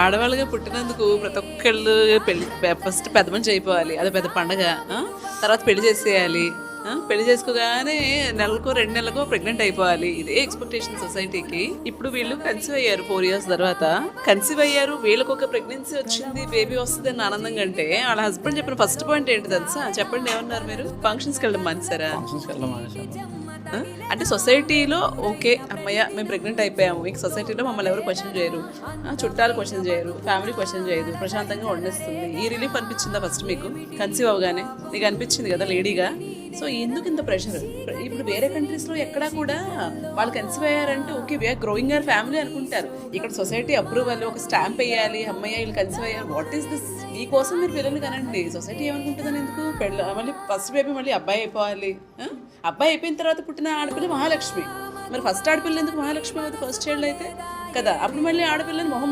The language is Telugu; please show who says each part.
Speaker 1: ఆడవాళ్ళుగా పుట్టినందుకు ప్రతి ఒక్కళ్ళు పెళ్లి ఫస్ట్ పెద్ద మనిషి అయిపోవాలి, అది పెద్ద పండగ. తర్వాత పెళ్లి చేసేయాలి, పెళ్లి చేసుకోగానే నెలకో 2 నెలలకో ప్రెగ్నెంట్ అయిపోవాలి. ఇదే ఎక్స్పెక్టేషన్ సొసైటీకి. ఇప్పుడు వీళ్ళు కన్సీవ్ అయ్యారు 4 years తర్వాత, కన్సీవ్ అయ్యారు, వీళ్ళకి ఒక ప్రెగ్నెన్సీ వచ్చింది, బేబీ వస్తుంది అని ఆనందం కంటే వాళ్ళ హస్బెండ్ చెప్పిన ఫస్ట్ పాయింట్ ఏంటి తెలుసా? చెప్పండి, ఏమన్నారు మీరు? ఫంక్షన్స్కి వెళ్ళడం మానేశారా? అంటే సొసైటీలో ఓకే అమ్మయ్య మేము ప్రెగ్నెంట్ అయిపోయాము, ఇంక సొసైటీలో మమ్మల్ని ఎవరు క్వశ్చన్ చేయరు, చుట్టాలు క్వశ్చన్ చేయరు, ఫ్యామిలీ క్వశ్చన్ చేయదు, ప్రశాంతంగా వండిస్తుంది. ఈ రిలీఫ్ అనిపించిందా ఫస్ట్ మీకు కన్సీవ్ అవగానే? నీకు అనిపించింది కదా లేడీగా? సో ఎందుకు ఇంత ప్రెషర్? ఇప్పుడు వేరే కంట్రీస్లో ఎక్కడా కూడా వాళ్ళు కన్సీవ్ అయ్యారంటే okay we're growing our family అనుకుంటారు. ఇక్కడ సొసైటీ అప్రూవల్, ఒక స్టాంప్ వేయాలి, అమ్మయ్య వీళ్ళు కన్సీవ్ అయ్యారు, వాట్ ఈస్ దిస్? మీకోసం మీరు పిల్లలు కనండి, సొసైటీ ఏమనుకుంటుందని ఎందుకు? మళ్ళీ ఫస్ట్ బేబీ మళ్ళీ అబ్బాయి అయిపోవాలి, అబ్బాయి అయిపోయిన తర్వాత పుట్టిన ఆడపిల్ల మహాలక్ష్మి. మరి ఫస్ట్ ఆడపిల్ల ఎందుకు మహాలక్ష్మి అవుతుంది ఫస్ట్ చైల్డ్ అయితే కదా? అప్పుడు మళ్ళీ ఆడపిల్లని మొహం